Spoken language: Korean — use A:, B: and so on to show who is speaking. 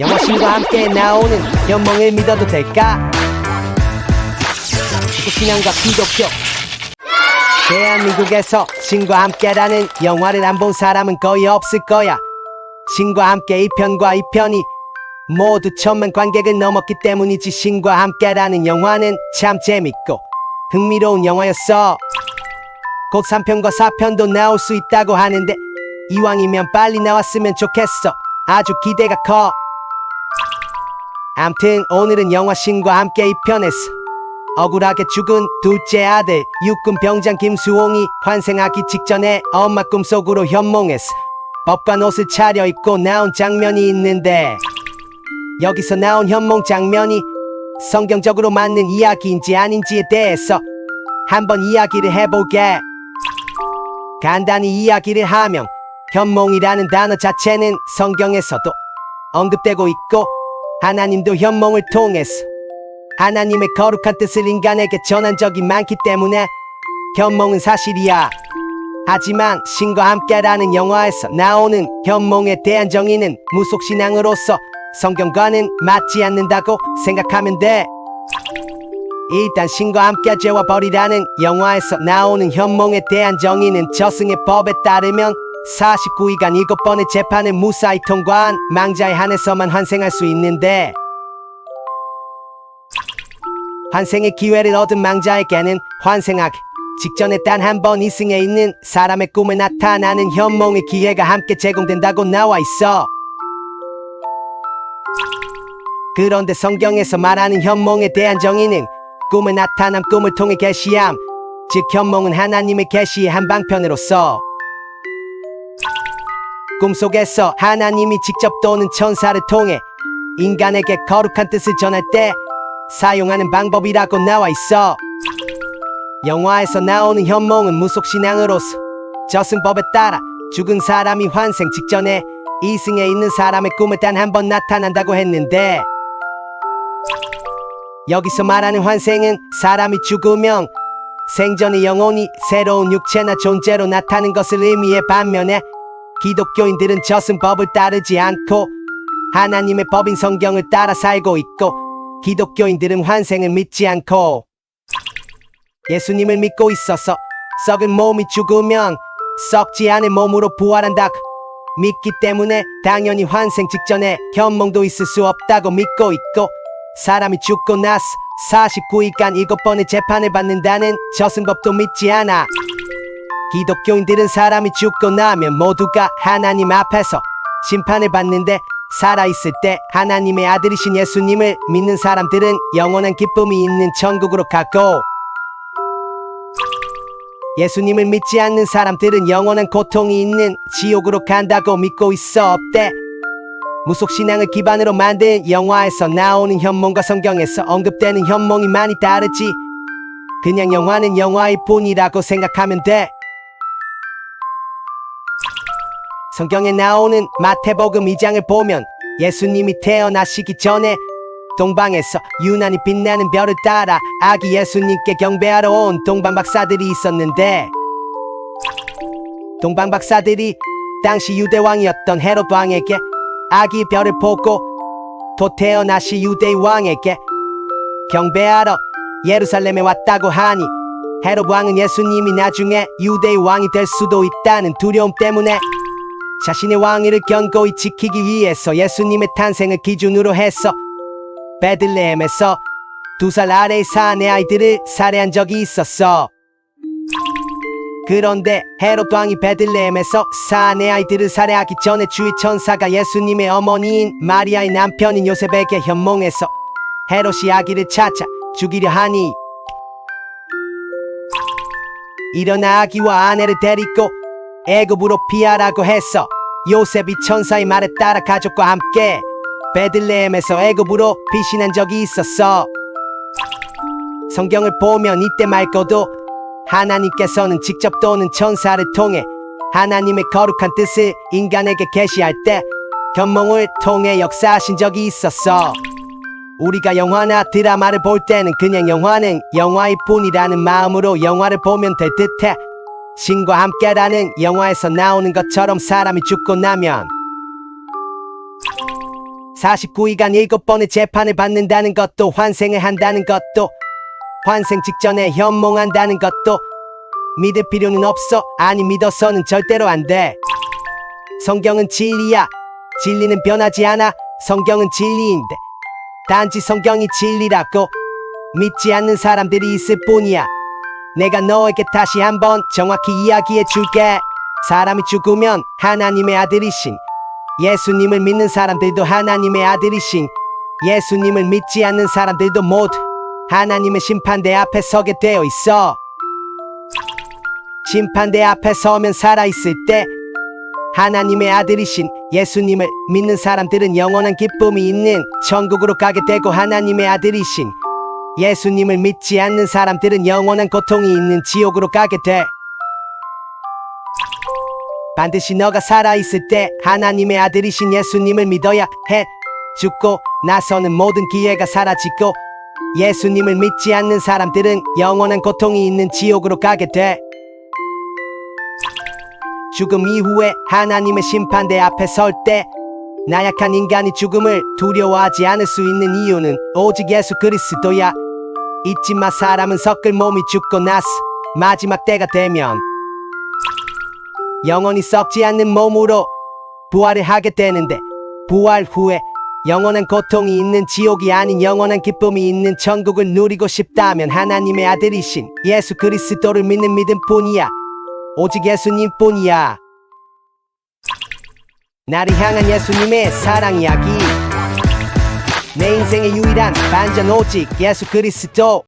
A: 영화 신과 함께 나오는 현몽을 믿어도 될까? 신앙과 기독교. 대한민국에서 신과 함께라는 영화를 안 본 사람은 거의 없을 거야. 신과 함께 1편과 2편이 모두 1000만 관객을 넘었기 때문이지. 신과 함께라는 영화는 참 재밌고 흥미로운 영화였어. 곧 3편과 4편도 나올 수 있다고 하는데 이왕이면 빨리 나왔으면 좋겠어. 아주 기대가 커. 암튼 오늘은 영화 신과 함께 2편에서 억울하게 죽은 둘째 아들 육군 병장 김수홍이 환생하기 직전에 엄마 꿈속으로 현몽에서 법관 옷을 차려입고 나온 장면이 있는데, 여기서 나온 현몽 장면이 성경적으로 맞는 이야기인지 아닌지에 대해서 한번 이야기를 해보게. 간단히 이야기를 하면 현몽이라는 단어 자체는 성경에서도 언급되고 있고 하나님도 현몽을 통해서 하나님의 거룩한 뜻을 인간에게 전한 적이 많기 때문에 현몽은 사실이야. 하지만 신과 함께라는 영화에서 나오는 현몽에 대한 정의는 무속신앙으로서 성경과는 맞지 않는다고 생각하면 돼. 일단 신과 함께 죄와 벌이라는 영화에서 나오는 현몽에 대한 정의는 저승의 법에 따르면 49일간 7번의 재판을 무사히 통과한 망자에 한해서만 환생할 수 있는데, 환생의 기회를 얻은 망자에게는 환생하기 직전에 단 한 번 이승에 있는 사람의 꿈에 나타나는 현몽의 기회가 함께 제공된다고 나와 있어. 그런데 성경에서 말하는 현몽에 대한 정의는 꿈에 나타난 꿈을 통해 계시함, 즉 현몽은 하나님의 계시의 한 방편으로서 꿈속에서 하나님이 직접 또는 천사를 통해 인간에게 거룩한 뜻을 전할 때 사용하는 방법이라고 나와 있어. 영화에서 나오는 현몽은 무속신앙으로서 저승법에 따라 죽은 사람이 환생 직전에 이승에 있는 사람의 꿈에 단 한 번 나타난다고 했는데, 여기서 말하는 환생은 사람이 죽으면 생전의 영혼이 새로운 육체나 존재로 나타나는 것을 의미해 반면에 기독교인들은 저승법을 따르지 않고 하나님의 법인 성경을 따라 살고 있고, 기독교인들은 환생을 믿지 않고 예수님을 믿고 있어서 썩은 몸이 죽으면 썩지 않은 몸으로 부활한다고 믿기 때문에 당연히 환생 직전에 현몽도 있을 수 없다고 믿고 있고, 사람이 죽고 나서 49일간 7번의 재판을 받는다는 저승법도 믿지 않아. 기독교인들은 사람이 죽고 나면 모두가 하나님 앞에서 심판을 받는데, 살아있을 때 하나님의 아들이신 예수님을 믿는 사람들은 영원한 기쁨이 있는 천국으로 가고, 예수님을 믿지 않는 사람들은 영원한 고통이 있는 지옥으로 간다고 믿고 있어. 어때? 무속신앙을 기반으로 만든 영화에서 나오는 현몽과 성경에서 언급되는 현몽이 많이 다르지. 그냥 영화는 영화일 뿐이라고 생각하면 돼. 성경에 나오는 마태복음 2장을 보면 예수님이 태어나시기 전에 동방에서 유난히 빛나는 별을 따라 아기 예수님께 경배하러 온 동방박사들이 있었는데, 동방박사들이 당시 유대왕이었던 헤롯 왕에게 아기 별을 보고 또 태어나시 유대 왕에게 경배하러 예루살렘에 왔다고 하니, 헤롯 왕은 예수님이 나중에 유대의 왕이 될 수도 있다는 두려움 때문에 자신의 왕위를 견고히 지키기 위해서 예수님의 탄생을 기준으로 해서 베들레헴에서 2살 아래의 사내 아이들을 살해한 적이 있었어. 그런데 헤롯 왕이 베들레헴에서 사내 아이들을 살해하기 전에 주의 천사가 예수님의 어머니인 마리아의 남편인 요셉에게 현몽해서 헤롯이 아기를 찾아 죽이려 하니, 일어나 아기와 아내를 데리고 애굽으로 피하라고 해서 요셉이 천사의 말에 따라 가족과 함께 베들레헴에서 애굽으로 피신한 적이 있었어. 성경을 보면 이때 말고도 하나님께서는 직접 또는 천사를 통해 하나님의 거룩한 뜻을 인간에게 계시할 때 현몽을 통해 역사하신 적이 있었어. 우리가 영화나 드라마를 볼 때는 그냥 영화는 영화일 뿐이라는 마음으로 영화를 보면 될 듯해. 신과 함께라는 영화에서 나오는 것처럼 사람이 죽고 나면 49일간 7번의 재판을 받는다는 것도, 환생을 한다는 것도, 환생 직전에 현몽한다는 것도 믿을 필요는 없어. 아니, 믿어서는 절대로 안 돼. 성경은 진리야. 진리는 변하지 않아. 성경은 진리인데 단지 성경이 진리라고 믿지 않는 사람들이 있을 뿐이야. 내가 너에게 다시 한번 정확히 이야기해 줄게. 사람이 죽으면 하나님의 아들이신 예수님을 믿는 사람들도 하나님의 아들이신 예수님을 믿지 않는 사람들도 모두 하나님의 심판대 앞에 서게 되어 있어. 심판대 앞에 서면 살아있을 때 하나님의 아들이신 예수님을 믿는 사람들은 영원한 기쁨이 있는 천국으로 가게 되고, 하나님의 아들이신 예수님을 믿지 않는 사람들은 영원한 고통이 있는 지옥으로 가게 돼. 반드시 너가 살아있을 때 하나님의 아들이신 예수님을 믿어야 해. 죽고 나서는 모든 기회가 사라지고 예수님을 믿지 않는 사람들은 영원한 고통이 있는 지옥으로 가게 돼. 죽음 이후에 하나님의 심판대 앞에 설 때 나약한 인간이 죽음을 두려워하지 않을 수 있는 이유는 오직 예수 그리스도야. 잊지 마, 사람은 섞을 몸이 죽고 나서 마지막 때가 되면 영원히 썩지 않는 몸으로 부활을 하게 되는데, 부활 후에 영원한 고통이 있는 지옥이 아닌 영원한 기쁨이 있는 천국을 누리고 싶다면 하나님의 아들이신 예수 그리스도를 믿는 믿음뿐이야. 오직 예수님뿐이야. 나를 향한 예수님의 사랑 이야기. 내 인생의 유일한 반전 오직 예수 그리스도.